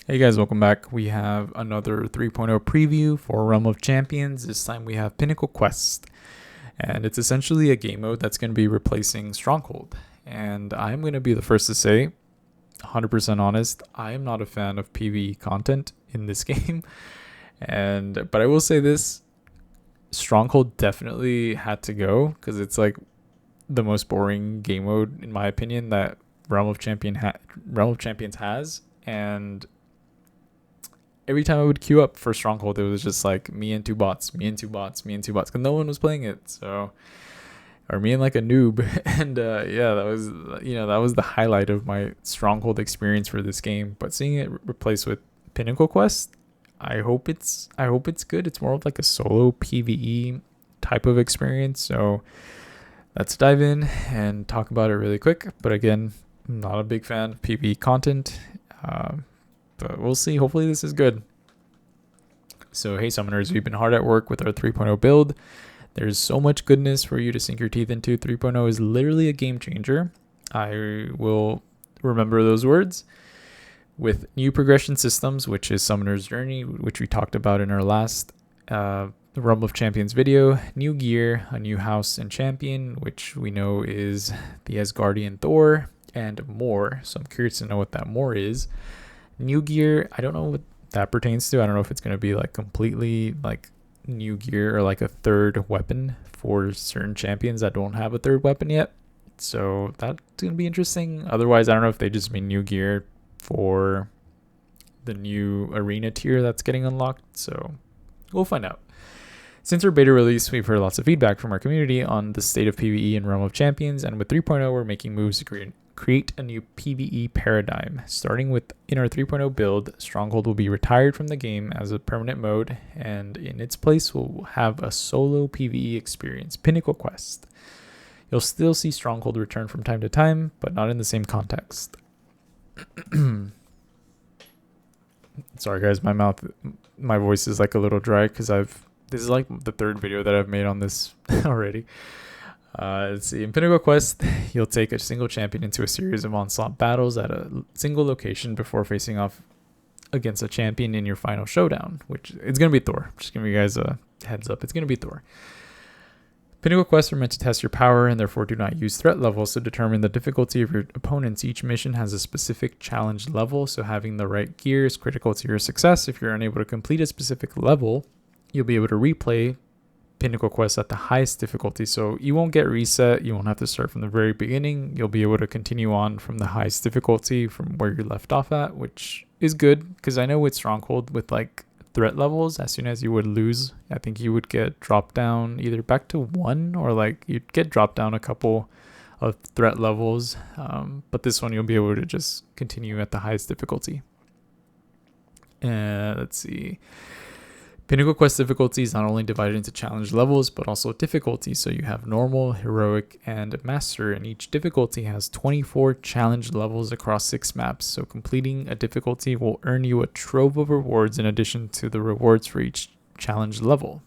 Hey guys, welcome back. We have another 3.0 preview for Realm of Champions. This time we have Pinnacle Quest, and it's essentially a game mode that's going to be replacing Stronghold. And I'm going to be the first to say, 100% honest, I am not a fan of PvE content in this game. But I will say this, Stronghold definitely had to go because it's like the most boring game mode in my opinion that Realm of Champions has. And every time I would queue up for Stronghold, it was just like me and two bots, because no one was playing it. So, or me and like a noob. And yeah, that was the highlight of my Stronghold experience for this game. But seeing it replaced with Pinnacle Quest, I hope it's good. It's more of like a solo PvE type of experience. So let's dive in and talk about it really quick. But again, I'm not a big fan of PvE content. But we'll see. Hopefully this is good. So hey summoners, we've been hard at work with our 3.0 build. There's so much goodness for you to sink your teeth into. 3.0 is literally a game changer. I will remember those words. With new progression systems, which is Summoner's Journey, which we talked about in our last Realm of Champions video, new gear, a new house and champion, which we know is the Asgardian Thor, and more. So I'm curious to know what that more is. New gear, I don't know what that pertains to. I don't know if it's going to be like completely like new gear or like a third weapon for certain champions that don't have a third weapon yet. So that's going to be interesting. Otherwise, I don't know if they just mean new gear for the new arena tier that's getting unlocked. So we'll find out. Since our beta release, we've heard lots of feedback from our community on the state of PvE in Realm of Champions, and with 3.0, we're making moves to create a new PvE paradigm. Starting with in our 3.0 build, Stronghold will be retired from the game as a permanent mode, and in its place we'll have a solo PvE experience, Pinnacle Quest. You'll still see Stronghold return from time to time, but not in the same context. Sorry guys, my voice is like a little dry because this is like the third video that I've made on this already. Let's see. In Pinnacle Quest, you'll take a single champion into a series of onslaught battles at a single location before facing off against a champion in your final showdown, which it's going to be Thor. Just giving you guys a heads up. It's going to be Thor. Pinnacle quests are meant to test your power and therefore do not use threat levels to determine the difficulty of your opponents. Each mission has a specific challenge level, so having the right gear is critical to your success. If you're unable to complete a specific level, you'll be able to replay Pinnacle Quest at the highest difficulty, so you won't get reset. You won't have to start from the very beginning. You'll be able to continue on from the highest difficulty from where you left off at, which is good because I know with Stronghold, with like threat levels, as soon as you would lose, I think you would get dropped down either back to 1 or like you'd get dropped down a couple of threat levels. But this one you'll be able to just continue at the highest difficulty. Let's see. Pinnacle Quest difficulty is not only divided into challenge levels, but also difficulties. So you have normal, heroic, and master, and each difficulty has 24 challenge levels across 6 maps. So completing a difficulty will earn you a trove of rewards in addition to the rewards for each challenge level.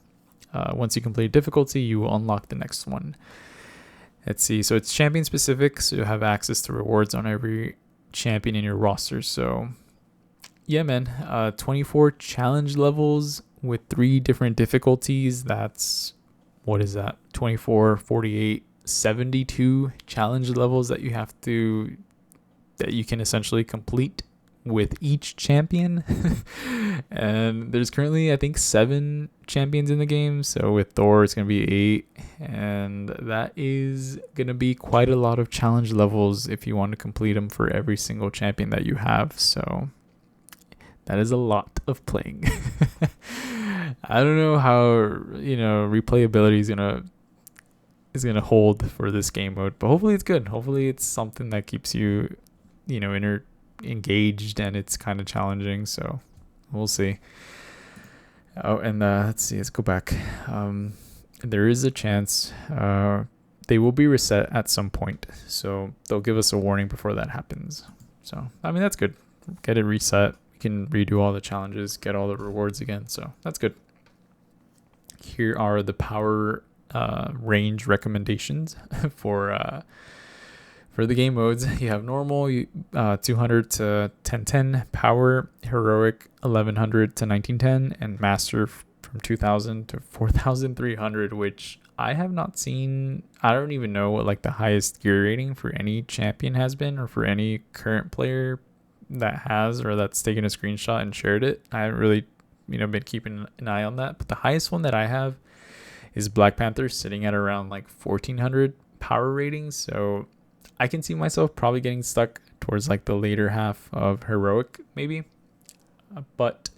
Once you complete a difficulty, you will unlock the next one. Let's see. So it's champion specific, so you have access to rewards on every champion in your roster. So yeah, man, 24 challenge levels with 3 different difficulties. That's, what is that? 24, 48, 72 challenge levels that you can essentially complete with each champion. And there's currently, I think, 7 champions in the game. So with Thor, it's going to be 8. And that is going to be quite a lot of challenge levels if you want to complete them for every single champion that you have. So that is a lot of playing. I don't know how, replayability is gonna hold for this game mode, but hopefully it's good. Hopefully it's something that keeps you, engaged, and it's kind of challenging. So we'll see. Oh, and let's see. Let's go back. There is a chance they will be reset at some point, so they'll give us a warning before that happens. So I mean that's good. Get it reset. Can redo all the challenges, get all the rewards again, so that's good. Here are the power range recommendations for For the game modes, you have normal, 200 to 1010, power, heroic, 1100 to 1910, and master from 2000 to 4300, which I have not seen. I don't even know what like the highest gear rating for any champion has been, or for any current player that has or that's taken a screenshot and shared it. I haven't really, been keeping an eye on that. But the highest one that I have is Black Panther, sitting at around like 1400 power ratings. So I can see myself probably getting stuck towards like the later half of heroic maybe. But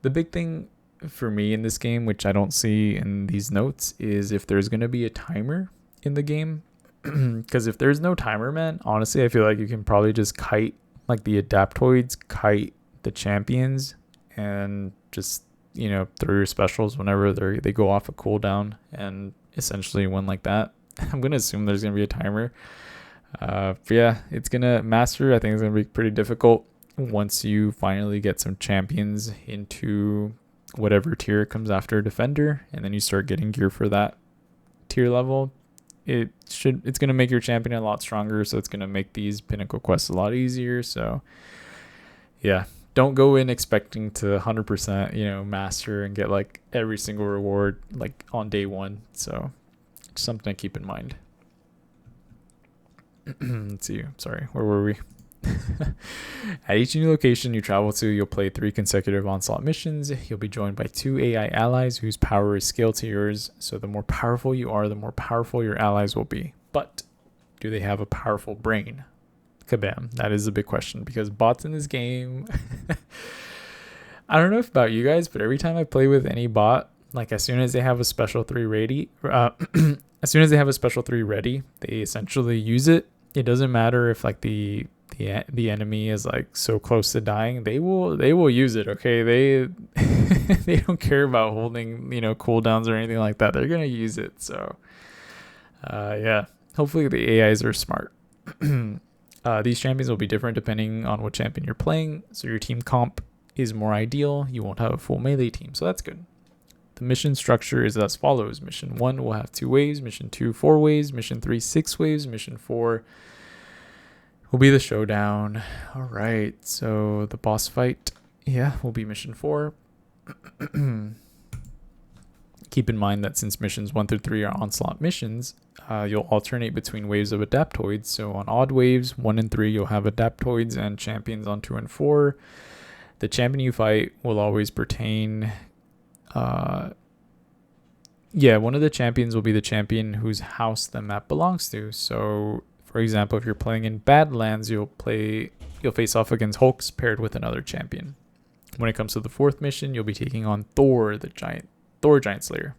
the big thing for me in this game, which I don't see in these notes, is if there's going to be a timer in the game. Because if there's no timer, man, honestly, I feel like you can probably just kite like the adaptoids, kite the champions, and just, throw your specials whenever they go off a cooldown and essentially win like that. I'm going to assume there's going to be a timer. But yeah, it's going to master. I think it's going to be pretty difficult once you finally get some champions into whatever tier comes after defender, and then you start getting gear for that tier level. It's going to make your champion a lot stronger, so it's going to make these Pinnacle quests a lot easier. So yeah, don't go in expecting to 100%, master and get like every single reward like on day one. So just something to keep in mind. Let's see. Sorry, where were we? At each new location you travel to, you'll play 3 consecutive onslaught missions. You'll be joined by 2 AI allies whose power is scaled to yours. So the more powerful you are, the more powerful your allies will be. But do they have a powerful brain? Kabam. That is a big question, because bots in this game, I don't know if about you guys, but every time I play with any bot, like as soon as they have a special 3 ready, they essentially use it. It doesn't matter if like the enemy is like so close to dying, they will use it. Okay, they don't care about holding cooldowns or anything like that. They're gonna use it. So yeah, hopefully the AIs are smart. These champions will be different depending on what champion you're playing, so your team comp is more ideal. You won't have a full melee team, so that's good. The mission structure is as follows. Mission 1 will have 2 waves, mission 2 4 waves, mission 3 6 waves, mission 4 will be the showdown. All right, so the boss fight, will be mission 4. Keep in mind that since missions 1 through 3 are onslaught missions, you'll alternate between waves of adaptoids. So on odd waves 1 and 3, you'll have adaptoids and champions on 2 and 4. The champion you fight will always pertain. One of the champions will be the champion whose house the map belongs to. So for example, if you're playing in Badlands, you'll face off against Hulks paired with another champion. When it comes to the 4th mission, you'll be taking on Thor Giant Slayer.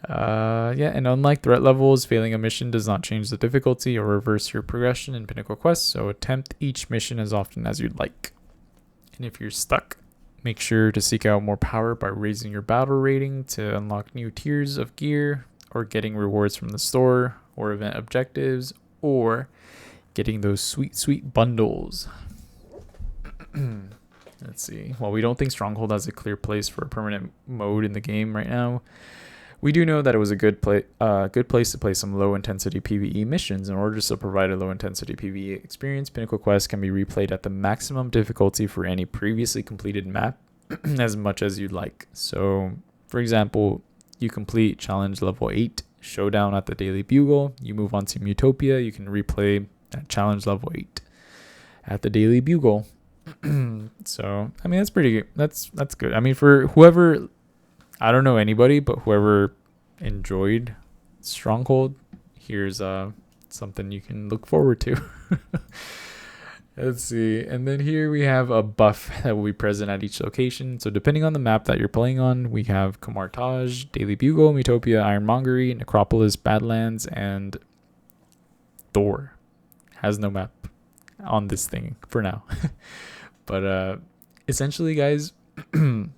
And unlike threat levels, failing a mission does not change the difficulty or reverse your progression in Pinnacle quests, so attempt each mission as often as you'd like. And if you're stuck, make sure to seek out more power by raising your battle rating to unlock new tiers of gear, or getting rewards from the store or event objectives, or getting those sweet bundles. Let's see. While we don't think Stronghold has a clear place for a permanent mode in the game right now, we do know that it was a good place to play some low-intensity PvE missions. In order to provide a low-intensity PvE experience, Pinnacle Quest can be replayed at the maximum difficulty for any previously completed map as much as you'd like. So, for example, you complete challenge level 8, Showdown at the Daily Bugle. You move on to Utopia. You can replay at challenge level 8 at the Daily Bugle. So, I mean, that's pretty good. That's good. I mean, for whoever, I don't know anybody, but whoever enjoyed Stronghold, here's something you can look forward to. Let's see. And then here we have a buff that will be present at each location. So depending on the map that you're playing on, we have Kamartage, Daily Bugle, Utopia, Ironmongery, Necropolis, Badlands, and Thor. Has no map on this thing for now. But essentially, guys, on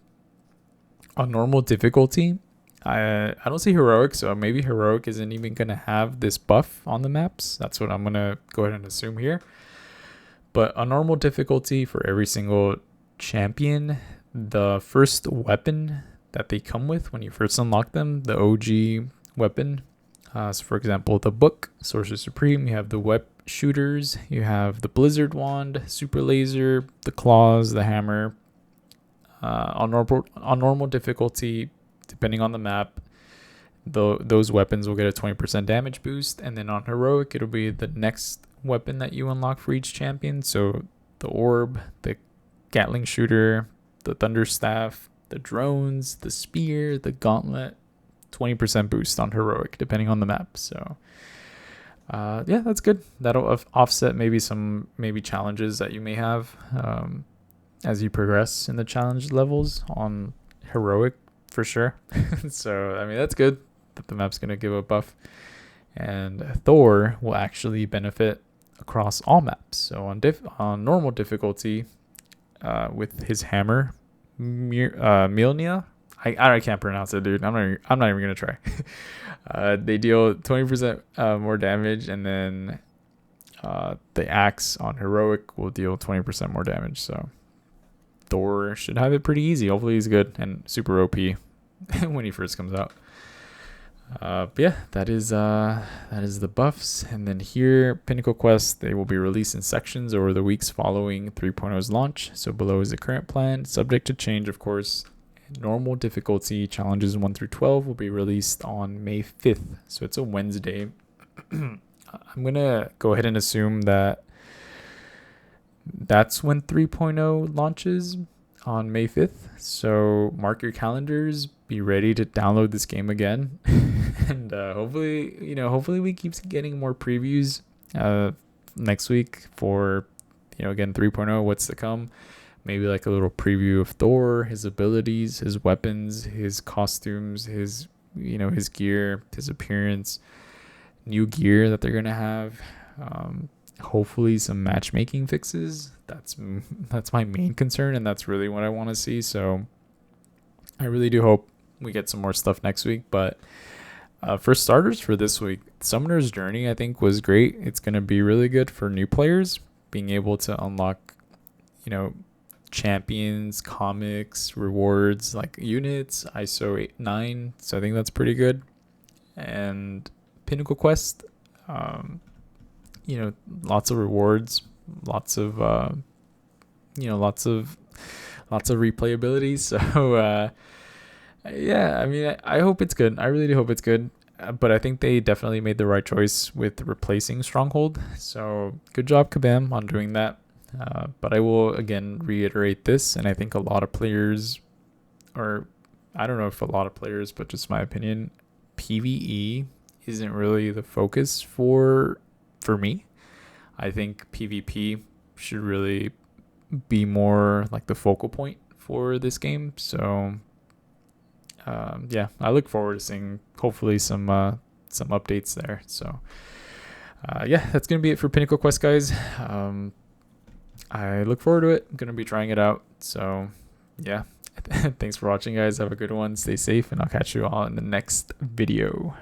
normal difficulty, I don't see heroic, so maybe heroic isn't even going to have this buff on the maps. That's what I'm going to go ahead and assume here. But on normal difficulty, for every single champion, the first weapon that they come with when you first unlock them, the OG weapon, So for example, the book, Sorcerer Supreme, you have the web shooters, you have the blizzard wand, super laser, the claws, the hammer. On normal difficulty, depending on the map, those weapons will get a 20% damage boost, and then on heroic, it'll be the next weapon that you unlock for each champion. So the orb, the Gatling shooter, the thunder staff, the drones, the spear, the gauntlet, 20% boost on heroic depending on the map. So yeah, that's good. That'll offset maybe some challenges that you may have as you progress in the challenge levels on heroic for sure. So I mean, that's good that the map's going to give a buff. And Thor will actually benefit across all maps. So on normal difficulty, with his hammer, Mjolnir, I can't pronounce it, dude. I'm not even gonna try. They deal 20% more damage, and then the axe on heroic will deal 20% more damage. So Thor should have it pretty easy. Hopefully he's good and super OP when he first comes out. But yeah, that is the buffs. And then here, Pinnacle quests, they will be released in sections over the weeks following 3.0's launch. So below is the current plan, subject to change, of course. Normal difficulty challenges 1 through 12 will be released on May 5th. So it's a Wednesday. I'm going to go ahead and assume that that's when 3.0 launches on May 5th. So mark your calendars, be ready to download this game again. And hopefully we keep getting more previews next week for, again, 3.0, what's to come. Maybe like a little preview of Thor, his abilities, his weapons, his costumes, his gear, his appearance, new gear that they're going to have. Hopefully some matchmaking fixes. That's my main concern, and that's really what I want to see. So I really do hope we get some more stuff next week. But for starters, for this week, Summoner's Journey I think was great. It's going to be really good for new players, being able to unlock champions, comics, rewards like units, ISO 8-9. So I think that's pretty good. And Pinnacle quest, lots of rewards, lots of replayability. So yeah, I mean, I hope it's good. I really do hope it's good. But I think they definitely made the right choice with replacing Stronghold. So good job, Kabam, on doing that. But I will again reiterate this, and I think a lot of players, or I don't know if a lot of players, but just my opinion, PvE isn't really the focus for me. I think PvP should really be more like the focal point for this game. So yeah, I look forward to seeing hopefully some updates there. So yeah, that's gonna be it for Pinnacle Quest, guys. I look forward to it. I'm gonna be trying it out. So yeah, thanks for watching, guys. Have a good one. Stay safe, and I'll catch you all in the next video.